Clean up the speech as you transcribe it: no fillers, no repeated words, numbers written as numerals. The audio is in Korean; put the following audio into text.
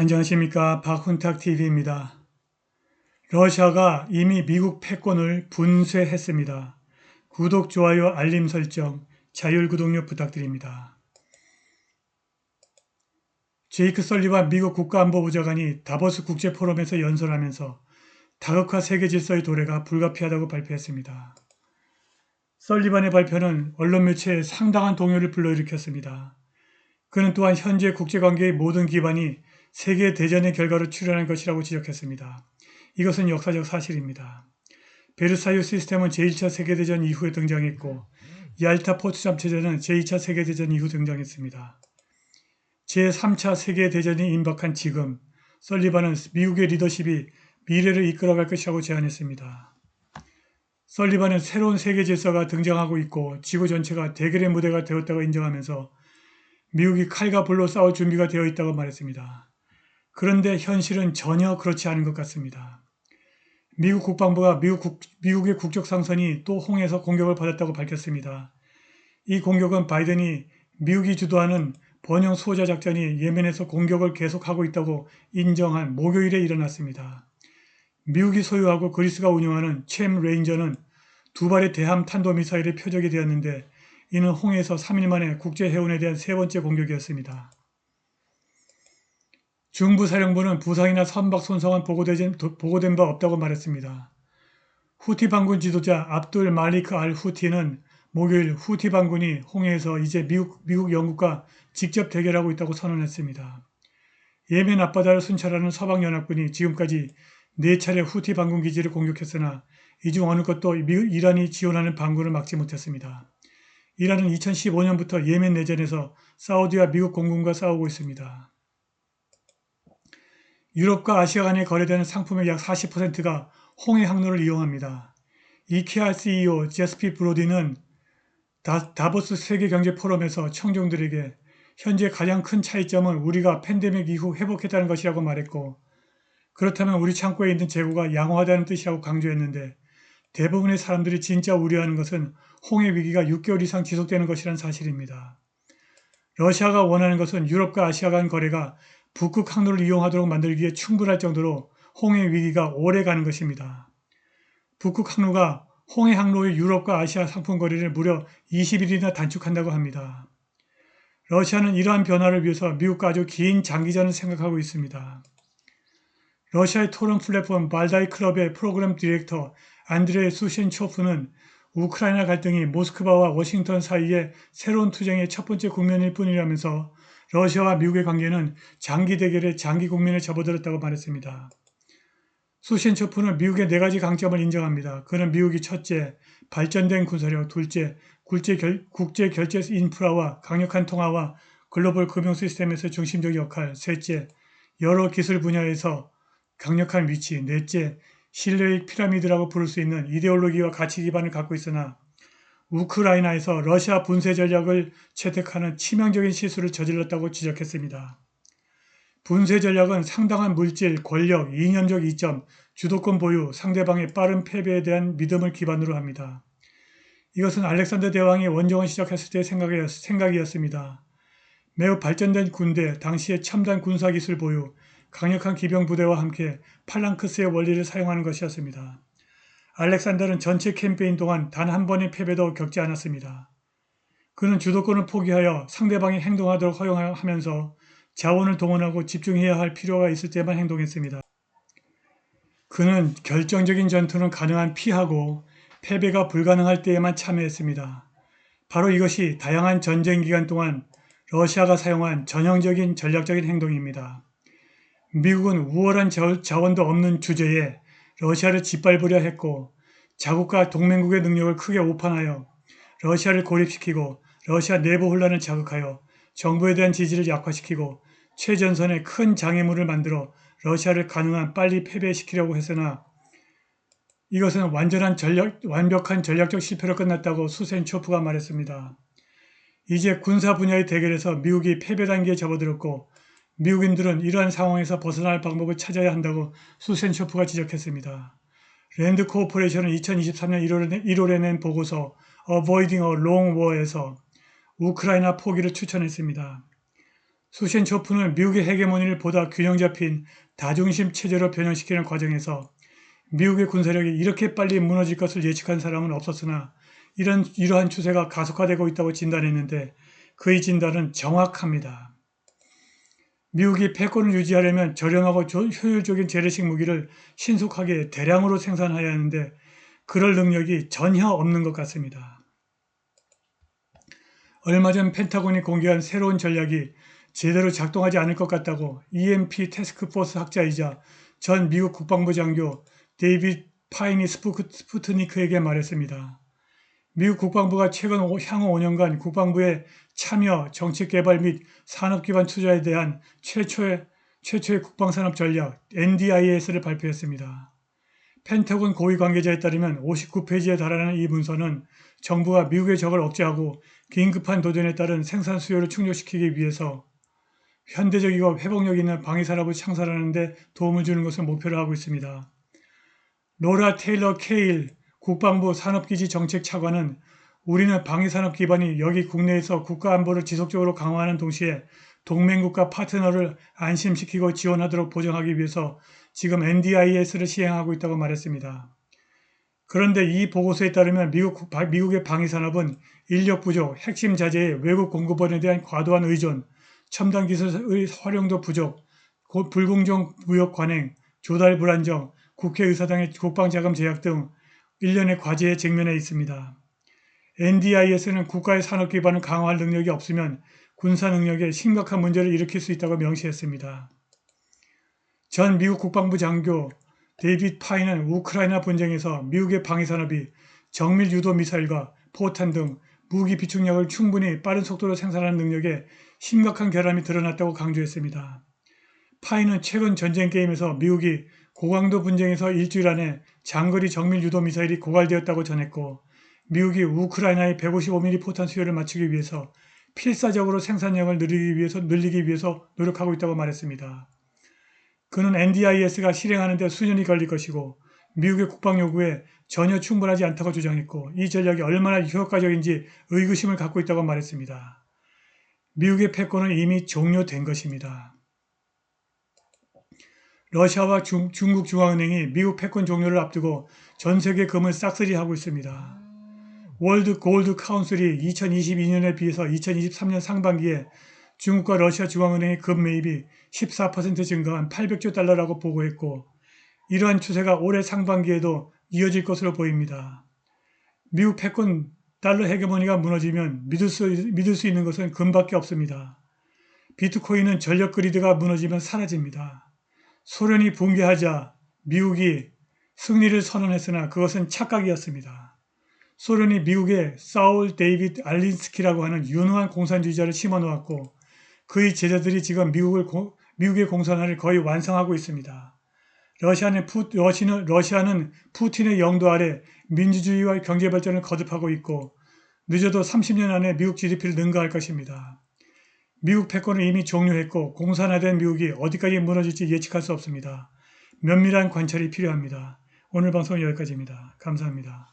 안녕하십니까. 박훈탁TV입니다. 러시아가 이미 미국 패권을 분쇄했습니다. 구독, 좋아요, 알림 설정, 자율구독료 부탁드립니다. 제이크 설리반 미국 국가안보보좌관이 다보스 국제포럼에서 연설하면서 다극화 세계 질서의 도래가 불가피하다고 발표했습니다. 설리반의 발표는 언론 매체에 상당한 동요를 불러일으켰습니다. 그는 또한 현재 국제관계의 모든 기반이 세계대전의 결과로 출현한 것이라고 지적했습니다. 이것은 역사적 사실입니다. 베르사유 시스템은 제1차 세계대전 이후에 등장했고 얄타 포츠잠 체제는 제2차 세계대전 이후 등장했습니다. 제3차 세계대전이 임박한 지금 설리반은 미국의 리더십이 미래를 이끌어갈 것이라고 제안했습니다. 설리반은 새로운 세계 질서가 등장하고 있고 지구 전체가 대결의 무대가 되었다고 인정하면서 미국이 칼과 불로 싸울 준비가 되어 있다고 말했습니다. 그런데 현실은 전혀 그렇지 않은 것 같습니다. 미국 국방부가 미국의 국적 상선이 또 홍해에서 공격을 받았다고 밝혔습니다. 이 공격은 바이든이 미국이 주도하는 번영 수호자 작전이 예멘에서 공격을 계속하고 있다고 인정한 목요일에 일어났습니다. 미국이 소유하고 그리스가 운영하는 챔 레인저는 두 발의 대함 탄도미사일의 표적이 되었는데 이는 홍해에서 3일 만에 국제해운에 대한 세 번째 공격이었습니다. 중부사령부는 부상이나 선박 손상은 보고된 바 없다고 말했습니다. 후티 반군 지도자 압둘 말리크 알 후티는 목요일 후티 반군이 홍해에서 이제 미국 영국과 직접 대결하고 있다고 선언했습니다. 예멘 앞바다를 순찰하는 서방연합군이 지금까지 4차례 후티 반군 기지를 공격했으나 이 중 어느 것도 이란이 지원하는 반군을 막지 못했습니다. 이란은 2015년부터 예멘 내전에서 사우디와 미국 공군과 싸우고 있습니다. 유럽과 아시아 간에 거래되는 상품의 약 40%가 홍해 항로를 이용합니다. 이케아 CEO 제스피 브로디는 다보스 세계경제포럼에서 청중들에게 현재 가장 큰 차이점은 우리가 팬데믹 이후 회복했다는 것이라고 말했고 그렇다면 우리 창고에 있는 재고가 양호하다는 뜻이라고 강조했는데 대부분의 사람들이 진짜 우려하는 것은 홍해 위기가 6개월 이상 지속되는 것이란 사실입니다. 러시아가 원하는 것은 유럽과 아시아 간 거래가 북극 항로를 이용하도록 만들기에 충분할 정도로 홍해 위기가 오래 가는 것입니다. 북극 항로가 홍해 항로의 유럽과 아시아 상품 거래를 무려 20일이나 단축한다고 합니다. 러시아는 이러한 변화를 위해서 미국과 아주 긴 장기전을 생각하고 있습니다. 러시아의 토론 플랫폼 발다이 클럽의 프로그램 디렉터 안드레이 수신초프는 우크라이나 갈등이 모스크바와 워싱턴 사이의 새로운 투쟁의 첫 번째 국면일 뿐이라면서 러시아와 미국의 관계는 장기 대결의 장기 국면에 접어들었다고 말했습니다. 수신초프는 미국의 4가지 강점을 인정합니다. 그는 미국이 첫째, 발전된 군사력, 둘째, 국제 결제 인프라와 강력한 통화와 글로벌 금융 시스템에서 중심적 역할, 셋째, 여러 기술 분야에서 강력한 위치, 넷째, 신뢰의 피라미드라고 부를 수 있는 이데올로기와 가치 기반을 갖고 있으나 우크라이나에서 러시아 분쇄 전략을 채택하는 치명적인 실수를 저질렀다고 지적했습니다. 분쇄 전략은 상당한 물질, 권력, 이념적 이점, 주도권 보유, 상대방의 빠른 패배에 대한 믿음을 기반으로 합니다. 이것은 알렉산더 대왕이 원정을 시작했을 때의 생각이었습니다. 매우 발전된 군대, 당시의 첨단 군사기술 보유, 강력한 기병 부대와 함께 팔랑크스의 원리를 사용하는 것이었습니다. 알렉산더는 전체 캠페인 동안 단 한 번의 패배도 겪지 않았습니다. 그는 주도권을 포기하여 상대방이 행동하도록 허용하면서 자원을 동원하고 집중해야 할 필요가 있을 때만 행동했습니다. 그는 결정적인 전투는 가능한 피하고 패배가 불가능할 때에만 참여했습니다. 바로 이것이 다양한 전쟁 기간 동안 러시아가 사용한 전형적인 전략적인 행동입니다. 미국은 우월한 자원도 없는 주제에 러시아를 짓밟으려 했고 자국과 동맹국의 능력을 크게 오판하여 러시아를 고립시키고 러시아 내부 혼란을 자극하여 정부에 대한 지지를 약화시키고 최전선에 큰 장애물을 만들어 러시아를 가능한 빨리 패배시키려고 했으나 이것은 완벽한 전략적 실패로 끝났다고 수센초프가 말했습니다. 이제 군사 분야의 대결에서 미국이 패배 단계에 접어들었고 미국인들은 이러한 상황에서 벗어날 방법을 찾아야 한다고 수센초프가 지적했습니다. 랜드 코오퍼레이션은 2023년 1월에 낸 보고서 Avoiding a Long War에서 우크라이나 포기를 추천했습니다. 수신초프는 미국의 헤게모니를 보다 균형 잡힌 다중심 체제로 변형시키는 과정에서 미국의 군사력이 이렇게 빨리 무너질 것을 예측한 사람은 없었으나 이러한 추세가 가속화되고 있다고 진단했는데 그의 진단은 정확합니다. 미국이 패권을 유지하려면 저렴하고 효율적인 재래식 무기를 신속하게 대량으로 생산해야 하는데 그럴 능력이 전혀 없는 것 같습니다. 얼마 전 펜타곤이 공개한 새로운 전략이 제대로 작동하지 않을 것 같다고 EMP 태스크포스 학자이자 전 미국 국방부 장교 데이빗 파이니 스푸트니크에게 말했습니다. 미국 국방부가 최근 향후 5년간 국방부의 참여, 정책개발 및 산업기반 투자에 대한 최초의 국방산업 전략 NDIS를 발표했습니다. 펜타곤 고위 관계자에 따르면 59페이지에 달하는 이 문서는 정부가 미국의 적을 억제하고 긴급한 도전에 따른 생산 수요를 충족시키기 위해서 현대적이고 회복력 있는 방위산업을 창설하는 데 도움을 주는 것을 목표로 하고 있습니다. 로라 테일러 케일 국방부 산업기지 정책 차관은 우리는 방위산업 기반이 여기 국내에서 국가안보를 지속적으로 강화하는 동시에 동맹국가 파트너를 안심시키고 지원하도록 보장하기 위해서 지금 NDIS를 시행하고 있다고 말했습니다. 그런데 이 보고서에 따르면 미국의 방위산업은 인력 부족, 핵심 자재의 외국 공급원에 대한 과도한 의존, 첨단 기술의 활용도 부족, 불공정 무역 관행, 조달 불안정, 국회의사당의 국방자금 제약 등 일련의 과제에 직면해 있습니다. NDIS는 국가의 산업 기반을 강화할 능력이 없으면 군사 능력에 심각한 문제를 일으킬 수 있다고 명시했습니다. 전 미국 국방부 장교 데이빗 파이는 우크라이나 분쟁에서 미국의 방위산업이 정밀 유도 미사일과 포탄 등 무기 비축력을 충분히 빠른 속도로 생산하는 능력에 심각한 결함이 드러났다고 강조했습니다. 파이는 최근 전쟁 게임에서 미국이 고강도 분쟁에서 일주일 안에 장거리 정밀 유도 미사일이 고갈되었다고 전했고 미국이 우크라이나의 155mm 포탄 수요를 맞추기 위해서 필사적으로 생산량을 늘리기 위해서 노력하고 있다고 말했습니다. 그는 NDIS가 실행하는 데 수년이 걸릴 것이고 미국의 국방 요구에 전혀 충분하지 않다고 주장했고 이 전략이 얼마나 효과적인지 의구심을 갖고 있다고 말했습니다. 미국의 패권은 이미 종료된 것입니다. 러시아와 중국 중앙은행이 미국 패권 종료를 앞두고 전 세계 금을 싹쓸이하고 있습니다. 월드 골드 카운슬이 2022년에 비해서 2023년 상반기에 중국과 러시아 중앙은행의 금 매입이 14% 증가한 800조 달러라고 보고했고 이러한 추세가 올해 상반기에도 이어질 것으로 보입니다. 미국 패권 달러 헤게모니가 무너지면 믿을 수 있는 것은 금밖에 없습니다. 비트코인은 전력 그리드가 무너지면 사라집니다. 소련이 붕괴하자 미국이 승리를 선언했으나 그것은 착각이었습니다. 소련이 미국에 사울 데이빗 알린스키라고 하는 유능한 공산주의자를 심어놓았고 그의 제자들이 지금 미국의 공산화를 거의 완성하고 있습니다. 러시아는 푸틴의 영도 아래 민주주의와 경제발전을 거듭하고 있고 늦어도 30년 안에 미국 GDP를 능가할 것입니다. 미국 패권은 이미 종료했고 공산화된 미국이 어디까지 무너질지 예측할 수 없습니다. 면밀한 관찰이 필요합니다. 오늘 방송은 여기까지입니다. 감사합니다.